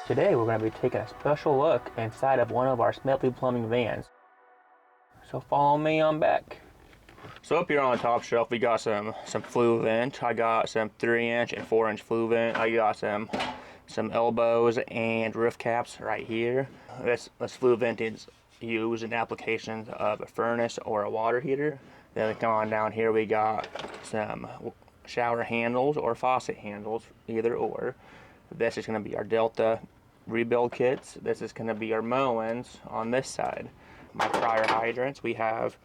Today we're going to be taking a special look inside of one of our Smedley plumbing vans. So follow me on back. So up here on the top shelf we got some flue vent. I got some 3-inch and 4-inch flue vent. I got some elbows and roof caps right here. This flue vent is used in applications of a furnace or a water heater. Then we come on down here, we got some shower handles or faucet handles, either or. This is going to be our Delta rebuild kits. This is going to be our Moens on this side. My prior hydrants, we have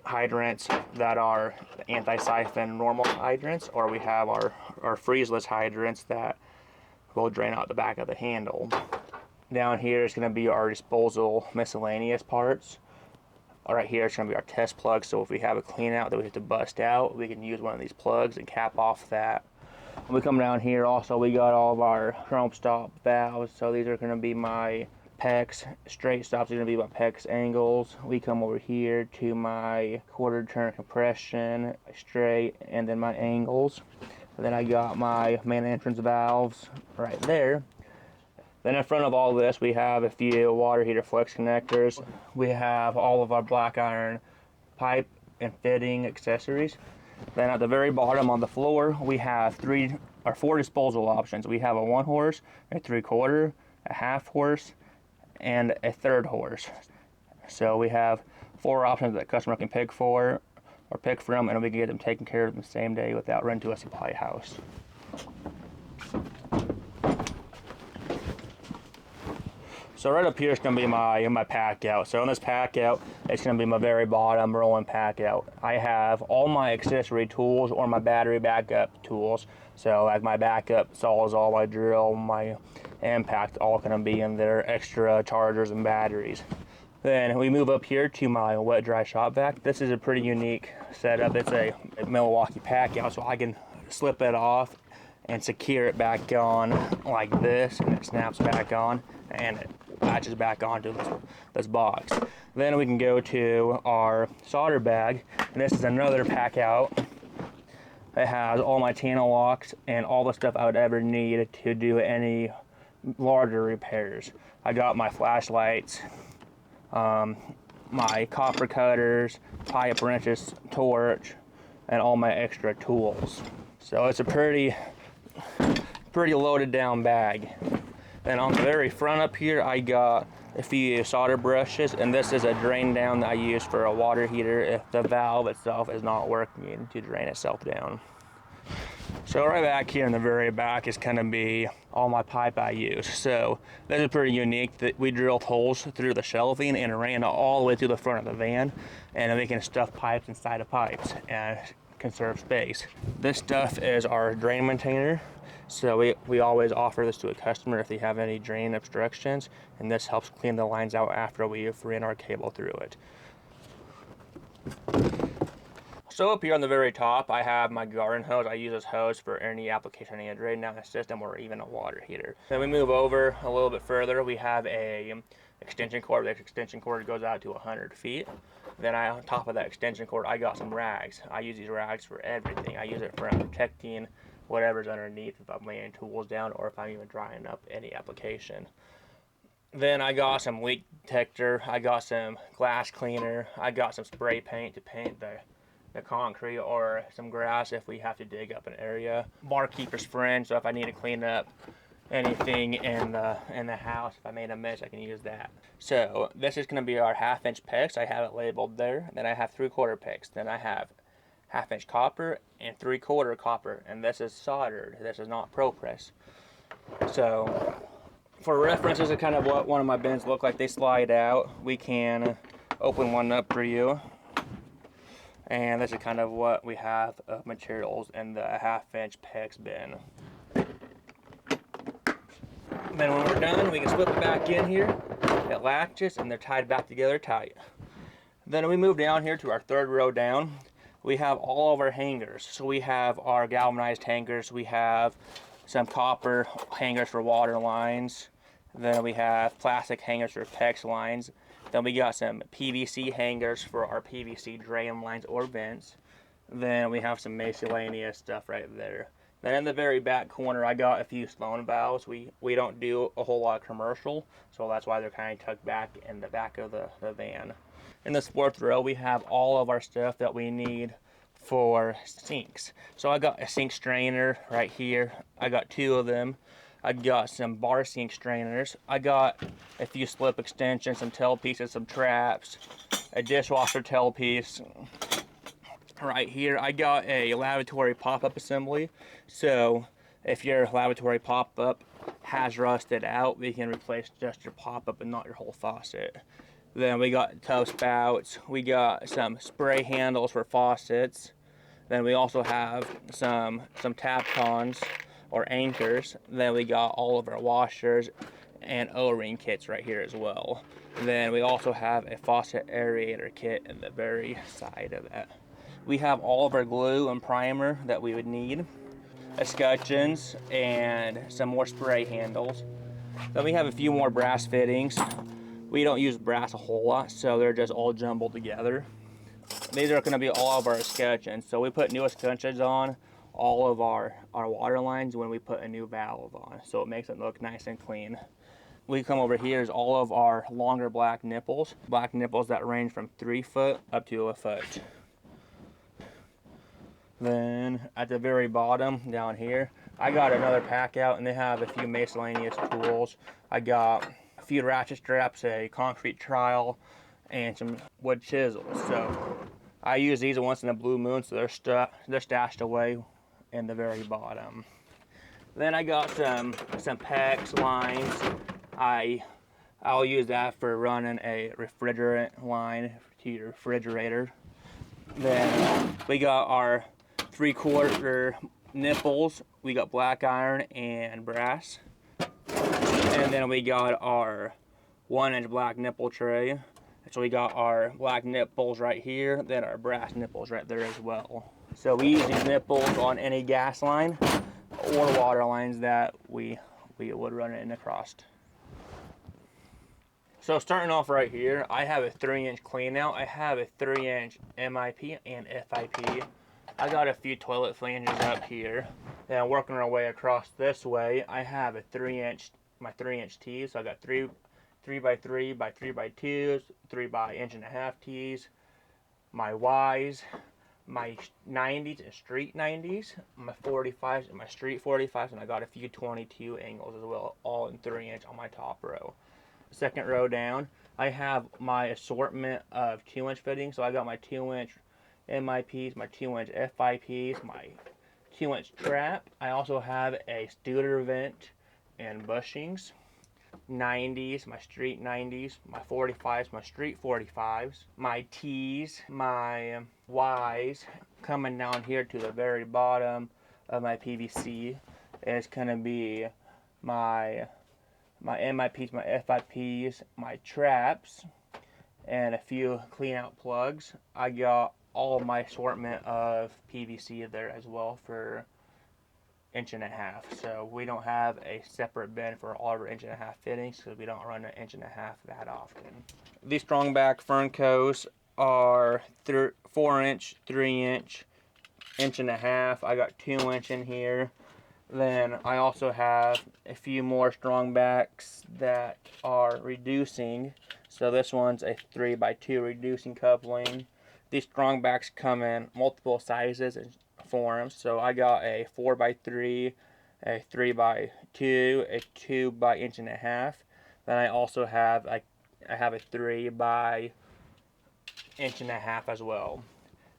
hydrants that are anti-siphon normal hydrants, or we have our freezeless hydrants that will drain out the back of the handle. Down here is going to be our disposal miscellaneous parts. Right here is going to be our test plug, so if we have a clean out that we have to bust out, we can use one of these plugs and cap off that. When we come down here also, we got all of our chrome stop valves. So these are going to be my PEX straight stops. These are going to be my PEX angles. We come over here to my quarter turn compression straight, and then my angles. And then I got my main entrance valves right there. Then in front of all this, we have a few water heater flex connectors. We have all of our black iron pipe and fitting accessories. Then at the very bottom on the floor, we have 3 or 4 disposal options. We have a 1 horse, a 3/4, a 1/2 horse, and a 1/3 horse. So we have 4 options that the customer can pick for or pick from, and we can get them taken care of the same day without running to a supply house. So right up here is going to be my pack out. So on this pack out, it's going to be my very bottom rolling pack out. I have all my accessory tools or my battery backup tools. So like my backup sawzall, my drill, my impact, all going to be in there, extra chargers and batteries. Then we move up here to my wet dry shop vac. This is a pretty unique setup. It's a Milwaukee pack out, so I can slip it off and secure it back on like this, and it snaps back on and it latches back onto this box. Then we can go to our solder bag, and this is another pack out. It has all my channel locks and all the stuff I would ever need to do any larger repairs. I got my flashlights, my copper cutters, pipe wrenches, torch, and all my extra tools. So it's a pretty loaded down bag. And on the very front up here, I got a few solder brushes, and this is a drain down that I use for a water heater if the valve itself is not working to drain itself down. So right back here in the very back is going to be all my pipe I use. So this is pretty unique that we drilled holes through the shelving and ran all the way through the front of the van, and we can stuff pipes inside of pipes and conserve space. This stuff is our drain maintainer. So we always offer this to a customer if they have any drain obstructions, and this helps clean the lines out after we've ran our cable through it. So up here on the very top, I have my garden hose. I use this hose for any application I need to drain down the system or even a water heater. Then we move over a little bit further. We have a extension cord. The extension cord goes out to 100 feet. Then on top of that extension cord, I got some rags. I use these rags for everything. I use it for protecting whatever's underneath if I'm laying tools down or if I'm even drying up any application. Then I got some leak detector. I got some glass cleaner. I got some spray paint to paint the concrete or some grass if we have to dig up an area. Barkeeper's friend, so if I need to clean up anything in the house, if I made a mess, I can use that. So this is going to be our 1/2-inch PEX. I have it labeled there. Then I have 3/4 PEX. Then I have 1/2-inch copper and 3/4 copper, and this is soldered. This is not pro press. So for reference, this is kind of what one of my bins look like. They slide out. We can open one up for you. And this is kind of what we have of materials in the 1/2-inch PEX bin. Then when we're done, we can slip it back in here. It latches and they're tied back together tight. Then we move down here to our 3rd row down. We have all of our hangers. So we have our galvanized hangers. We have some copper hangers for water lines. Then we have plastic hangers for PEX lines. Then we got some PVC hangers for our PVC drain lines or vents. Then we have some miscellaneous stuff right there. Then in the very back corner, I got a few Sloan valves. We don't do a whole lot of commercial, so that's why they're kind of tucked back in the back of the van. In this fourth row, we have all of our stuff that we need for sinks. So I got a sink strainer right here. I got 2 of them. I got some bar sink strainers. I got a few slip extensions, some tail pieces, some traps, a dishwasher tail piece. Right here, I got a lavatory pop-up assembly. So if your lavatory pop-up has rusted out, we can replace just your pop-up and not your whole faucet. Then we got tub spouts. We got some spray handles for faucets. Then we also have some tap cons or anchors. Then we got all of our washers and O-ring kits right here as well. Then we also have a faucet aerator kit in the very side of that. We have all of our glue and primer that we would need, escutcheons, and some more spray handles. Then we have a few more brass fittings. We don't use brass a whole lot, so they're just all jumbled together. These are going to be all of our escutcheons. So we put new escutcheons on all of our water lines when we put a new valve on, so it makes it look nice and clean. We come over here is all of our longer black nipples that range from 3 foot up to 1 foot. Then at the very bottom down here, I got another pack out, and they have a few miscellaneous tools. I got a few ratchet straps, a concrete trowel, and some wood chisels. So I use these once in a blue moon, so they're stashed away in the very bottom. Then I got some PEX lines. I'll use that for running a refrigerant line to your refrigerator. Then we got our 3/4 nipples. We got black iron and brass. And then we got our 1-inch black nipple tray. So we got our black nipples right here, then our brass nipples right there as well. So we use these nipples on any gas line or water lines that we would run it in across. So starting off right here, I have a 3-inch clean out. I have a 3-inch MIP and FIP. I got a few toilet flanges up here. Then working our way across this way, I have a 3-inch, my 3-inch tees. So I got 3x3 by 3x2s, 3x1.5 tees, my Ys, my 90s and street 90s, my 45s and my street 45s, and I got a few 22 angles as well, all in 3-inch on my top row. Second row down, I have my assortment of 2-inch fittings. So I got my 2-inch MIPs, my 2-inch FIPs, my 2-inch trap. I also have a Studer vent and bushings, 90s, my street 90s, my 45s, my street 45s, my T's, my Y's. Coming down here to the very bottom of my PVC is going to be my MIPs, my FIPs, my traps, and a few clean out plugs. I got all of my assortment of PVC there as well for 1.5 inch. So we don't have a separate bin for all of our 1.5 inch fittings because we don't run an 1.5 inch that often. These strongback Fernco's are 4-inch, 3-inch, 1.5 inch. I got 2-inch in here. Then I also have a few more strongbacks that are reducing. So this one's a 3x2 reducing coupling. These strongbacks come in multiple sizes and forms. So I got a 4x3, a 3x2, a 2x1.5 inch. Then I also have I have a 3x1.5 inch as well.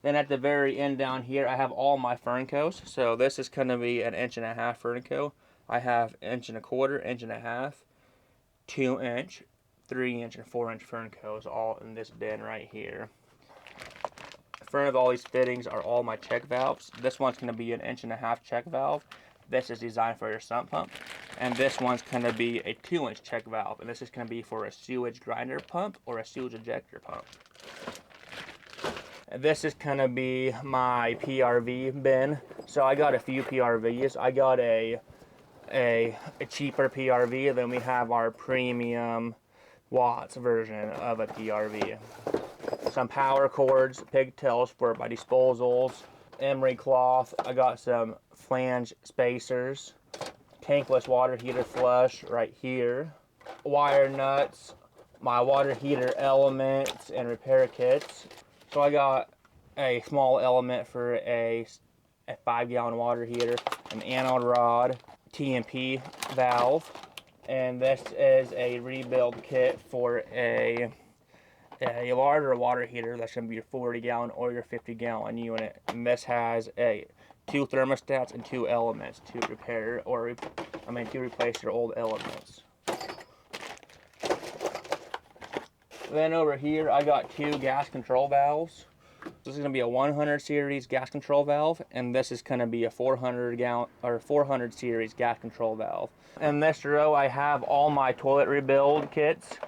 Then at the very end down here, I have all my Fernco's. So this is going to be an 1.5 inch Fernco. I have 1.25 inch, 1.5 inch, 2-inch, 3-inch, and 4-inch Fernco's all in this bin right here. In front of all these fittings are all my check valves. This one's going to be an 1.5 inch check valve. This is designed for your sump pump. And this one's going to be a 2-inch check valve. And this is going to be for a sewage grinder pump or a sewage ejector pump. This is going to be my PRV bin. So I got a few PRVs. I got a cheaper PRV, and then we have our premium watts version of a PRV. Some power cords, pigtails for my disposals, emery cloth. I got some flange spacers, tankless water heater flush right here, wire nuts, my water heater elements and repair kits. So I got a small element for a 5-gallon water heater, an anode rod, T&P valve, and this is a rebuild kit for a larger water heater. That's going to be your 40-gallon or your 50-gallon unit. And this has 2 thermostats and 2 elements to repair to replace your old elements. Then over here I got 2 gas control valves. This is going to be a 100 series gas control valve, and this is going to be a 400 series gas control valve. In this row I have all my toilet rebuild kits.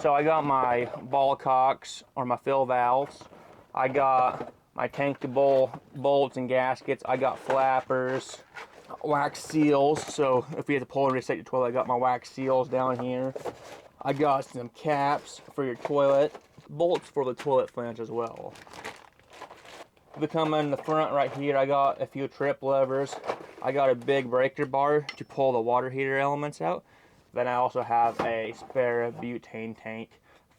So I got my ball cocks or my fill valves. I got my tank to bowl bolts and gaskets. I got flappers, wax seals. So if you have to pull and reset your toilet, I got my wax seals down here. I got some caps for your toilet, bolts for the toilet flange as well. If we come in the front right here, I got a few trip levers. I got a big breaker bar to pull the water heater elements out. Then I also have a spare butane tank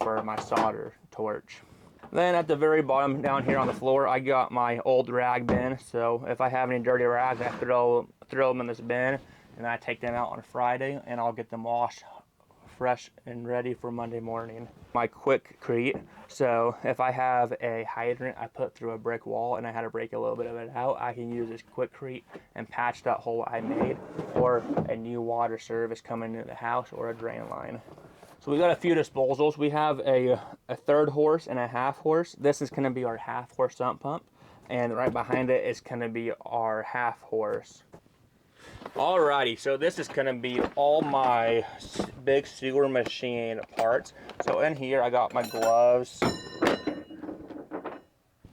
for my solder torch. Then at the very bottom down here on the floor, I got my old rag bin. So if I have any dirty rags, I throw them in this bin, and I take them out on Friday, and I'll get them washed fresh and ready for Monday morning. My Quickcrete. So if I have a hydrant I put through a brick wall and I had to break a little bit of it out, I can use this Quickcrete and patch that hole I made, or a new water service coming into the house, or a drain line. So we got a few disposals. We have a 1/3 horse and a 1/2 horse. This is going to be our 1/2 horse sump pump, and right behind it is going to be our 1/2 horse. Alrighty, so this is going to be all my big sewer machine parts. So in here I got my gloves.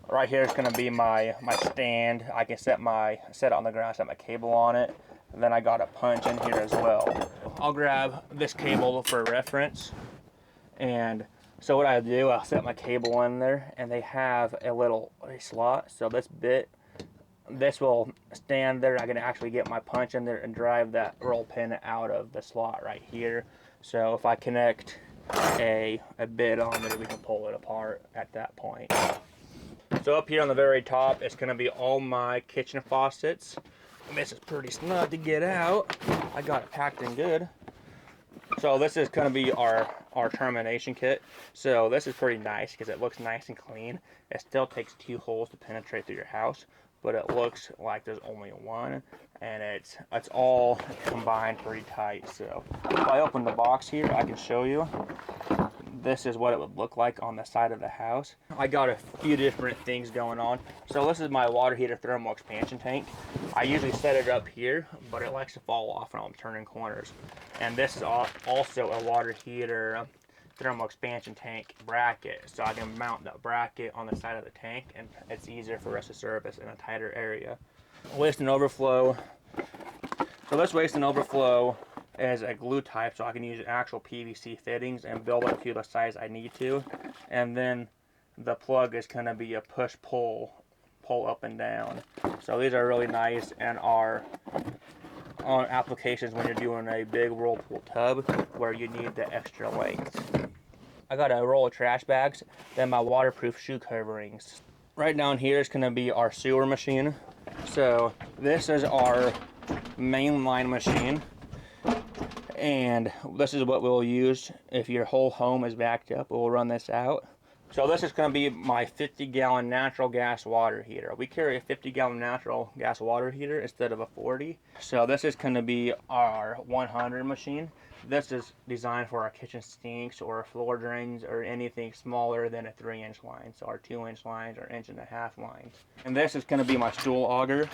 Right here is going to be my stand. I can set it on the ground, set my cable on it. And then I got a punch in here as well. I'll grab this cable for reference. And so what I do, I'll set my cable in there, and they have a little slot. So this will stand there. I can actually get my punch in there and drive that roll pin out of the slot right here. So if I connect a bit on there, we can pull it apart at that point. So up here on the very top, it's going to be all my kitchen faucets. And this is pretty snug to get out. I got it packed in good. So this is going to be our termination kit. So this is pretty nice because it looks nice and clean. It still takes 2 holes to penetrate through your house, but it looks like there's only 1, and it's all combined pretty tight. So if I open the box here, I can show you. This is what it would look like on the side of the house. I got a few different things going on. So this is my water heater thermal expansion tank. I usually set it up here, but it likes to fall off when I'm turning corners. And this is also a water heater thermal expansion tank bracket, so I can mount the bracket on the side of the tank, and it's easier for us to service in a tighter area. Waste and overflow. So this waste and overflow is a glue type, so I can use actual PVC fittings and build it to the size I need to. And then the plug is going to be a push-pull up and down. So these are really nice and are on applications when you're doing a big whirlpool tub where you need the extra length. I got a roll of trash bags, then my waterproof shoe coverings. Right down here is going to be our sewer machine. So this is our mainline machine, and this is what we'll use if your whole home is backed up. We'll run this out. So this is going to be my 50-gallon natural gas water heater. We carry a 50-gallon natural gas water heater instead of a 40. So this is going to be our 100 machine. This is designed for our kitchen sinks or floor drains or anything smaller than a 3-inch line. So our 2-inch lines or 1.5-inch lines. And this is going to be my stool auger.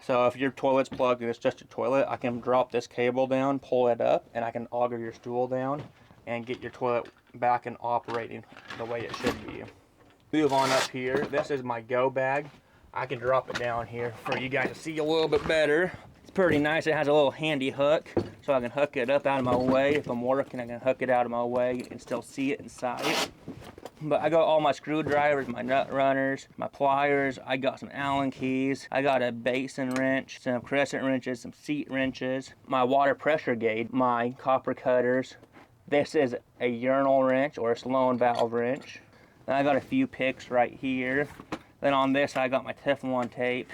So if your toilet's plugged and it's just a toilet, I can drop this cable down, pull it up, and I can auger your stool down and get your toilet back and operating the way it should be. Move on up here. This is my go bag. I can drop it down here for you guys to see a little bit better. It's pretty nice. It has a little handy hook, so I can hook it up out of my way. If I'm working, I can hook it out of my way and still see it inside. But I got all my screwdrivers, my nut runners, my pliers, I got some Allen keys, I got a basin wrench, some crescent wrenches, some seat wrenches, my water pressure gauge, my copper cutters. This is a urinal wrench or a Sloan valve wrench. Then I got a few picks right here. Then on this I got my Teflon tape.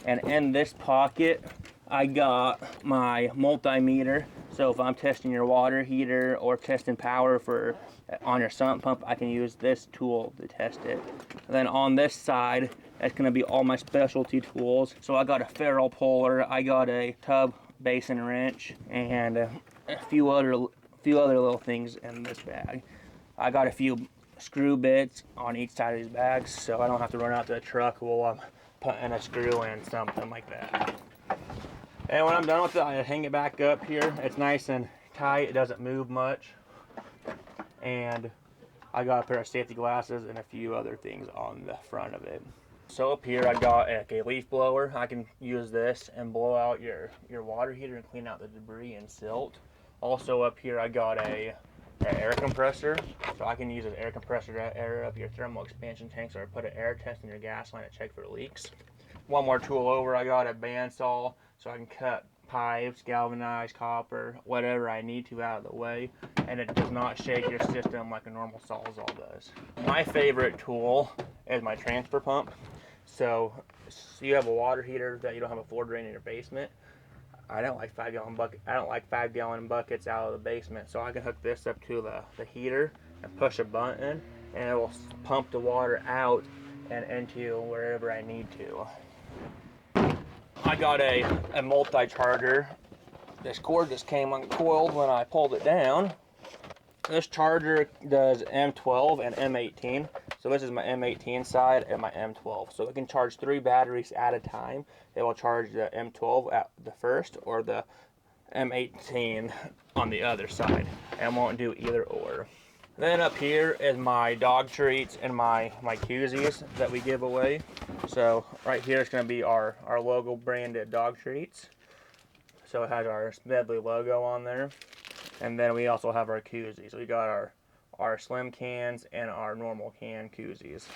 And in this pocket I got my multimeter. So if I'm testing your water heater or testing power on your sump pump, I can use this tool to test it. And then on this side, that's gonna be all my specialty tools. So I got a ferrule puller, I got a tub basin wrench, and a few other little things in this bag. I got a few screw bits on each side of these bags, so I don't have to run out to the truck while I'm putting a screw in, something like that. And when I'm done with it, I hang it back up here. It's nice and tight, it doesn't move much. And I got a pair of safety glasses and a few other things on the front of it. So up here I got a leaf blower. I can use this and blow out your water heater and clean out the debris and silt. Also up here I got an air compressor. So I can use an air compressor to air up your thermal expansion tanks, or put an air test in your gas line to check for leaks. One more tool over, I got a bandsaw so I can cut pipes, galvanized copper, whatever I need to out of the way, and it does not shake your system like a normal Sawzall does. My favorite tool is my transfer pump. So you have a water heater that you don't have a floor drain in your basement. I don't like 5-gallon buckets out of the basement, so I can hook this up to the heater and push a button, and it will pump the water out and into wherever I need to. I got a multi-charger. This cord just came uncoiled when I pulled it down. This charger does M12 and M18. So this is my M18 side and my M12. So it can charge 3 batteries at a time. It will charge the M12 at the first, or the M18 on the other side, and won't do either or. Then up here is my dog treats and my koozies that we give away. So right here is going to be our logo branded dog treats. So it has our Smedley logo on there. And then we also have our koozies. So we got our slim cans and our normal can koozies.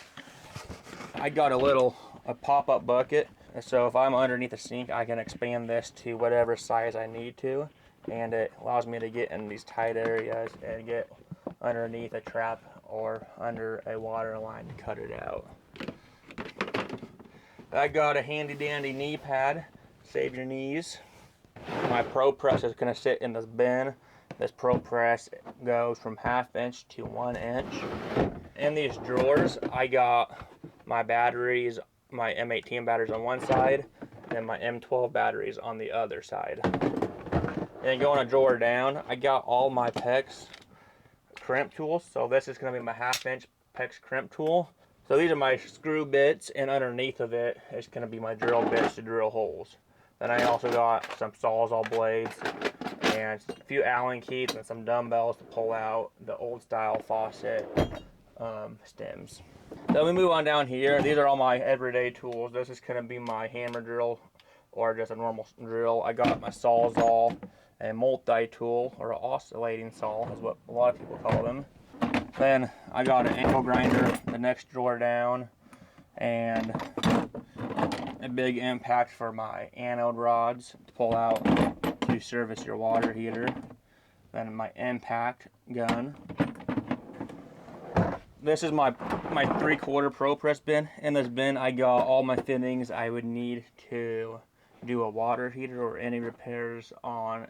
I got a pop-up bucket. So if I'm underneath the sink, I can expand this to whatever size I need to. And it allows me to get in these tight areas and get underneath a trap or under a water line to cut it out. I got a handy dandy knee pad, save your knees. My Pro Press is going to sit in this bin. This Pro Press goes from 1/2 inch to 1 inch. In these drawers I got my batteries, my M18 batteries on one side and my M12 batteries on the other side. And going a drawer down, I got all my PEX crimp tools. So this is going to be my 1/2 inch PEX crimp tool. So these are my screw bits, and underneath of it is going to be my drill bits to drill holes. Then I also got some Sawzall blades and a few Allen keys and some dumbbells to pull out the old style faucet stems. Then we move on down here. These are all my everyday tools. This is going to be my hammer drill or just a normal drill. I got my Sawzall, a multi-tool, or an oscillating saw is what a lot of people call them. Then I got an angle grinder, the next drawer down, and a big impact for my anode rods to pull out to service your water heater. Then my impact gun. This is my 3/4 Pro Press bin. In this bin I got all my fittings I would need to do a water heater or any repairs on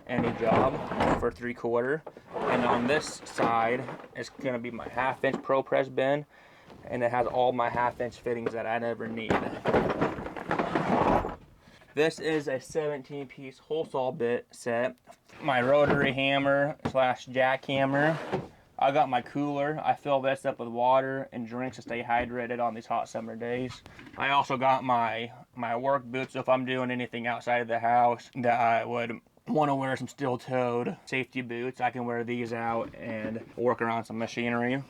any job for 3/4. And on this side it's going to be my 1/2 inch Pro Press bin, and it has all my 1/2 inch fittings that I never need. This is a 17-piece hole saw bit set. My rotary hammer / jackhammer. I got my cooler. I fill this up with water and drinks to stay hydrated on these hot summer days. I also got my work boots, so if I'm doing anything outside of the house that I would want to wear some steel-toed safety boots, I can wear these out and work around some machinery.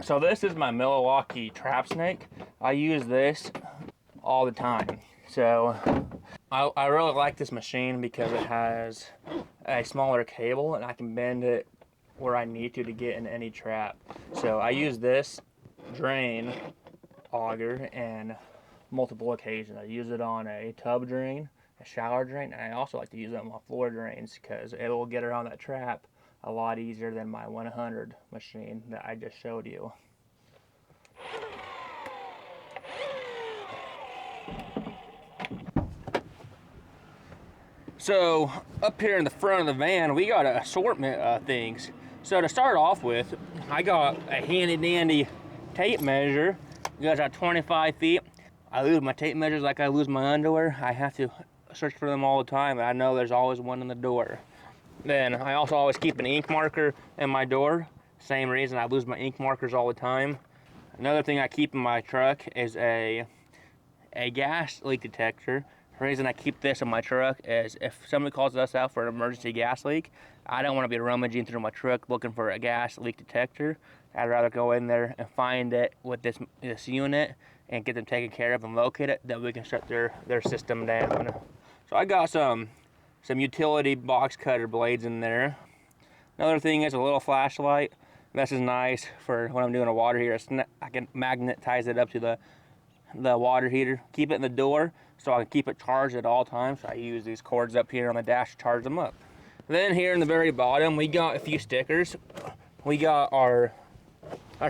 So this is my Milwaukee trap snake. I use this all the time. So I really like this machine because it has a smaller cable and I can bend it where I need to get in any trap. So I use this drain auger in multiple occasions. I use it on a tub drain, a shower drain, and I also like to use it on my floor drains because it will get around that trap a lot easier than my 100 machine that I just showed you. So up here in the front of the van, we got an assortment of things. So to start off with, I got a handy dandy tape measure. It goes out 25 feet. I lose my tape measures like I lose my underwear. I have to search for them all the time, and I know there's always one in the door. Then I also always keep an ink marker in my door. Same reason, I lose my ink markers all the time. Another thing I keep in my truck is a gas leak detector. The reason I keep this in my truck is if somebody calls us out for an emergency gas leak, I don't want to be rummaging through my truck looking for a gas leak detector. I'd rather go in there and find it with this unit and get them taken care of and locate it, that we can shut their system down. So I got some utility box cutter blades in there. Another thing is a little flashlight. This is nice for when I'm doing a water heater. I can magnetize it up to the water heater, keep it in the door so I can keep it charged at all times. So I use these cords up here on the dash to charge them up. Then here in the very bottom, we got a few stickers. We got our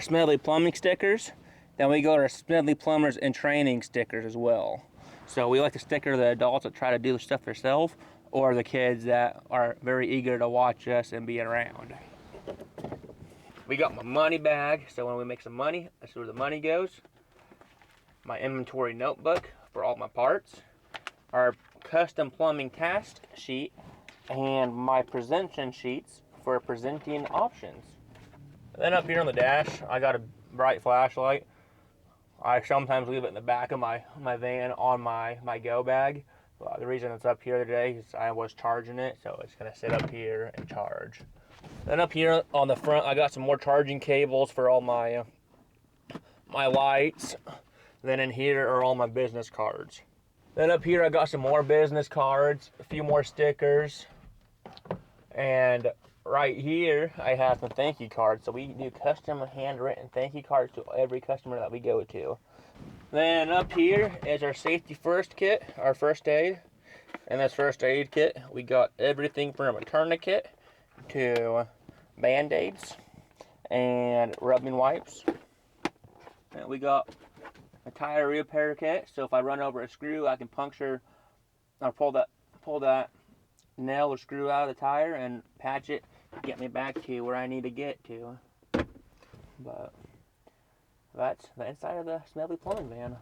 Smedley plumbing stickers. Then we got our Smedley plumbers and training stickers as well. So we like to sticker the adults that try to do the stuff themselves, or the kids that are very eager to watch us and be around. We got my money bag, so when we make some money, that's where the money goes. My inventory notebook for all my parts. Our custom plumbing task sheet, and my presentation sheets for presenting options. Then up here on the dash, I got a bright flashlight. I sometimes leave it in the back of my van on my go bag. The reason it's up here today is I was charging it, so it's gonna sit up here and charge. Then up here on the front, I got some more charging cables for all my lights. Then in here are all my business cards. Then up here I got some more business cards, a few more stickers, and right here I have some thank you cards. So we do custom handwritten thank you cards to every customer that we go to. Then up here is our safety first kit, our first aid. In this first aid kit, we got everything from a tourniquet to band-aids and rubbing wipes. And we got a tire repair kit, so if I run over a screw, I can puncture or pull that nail or screw out of the tire and patch it to get me back to where I need to get to. But that's the inside of the Smedley plumbing van.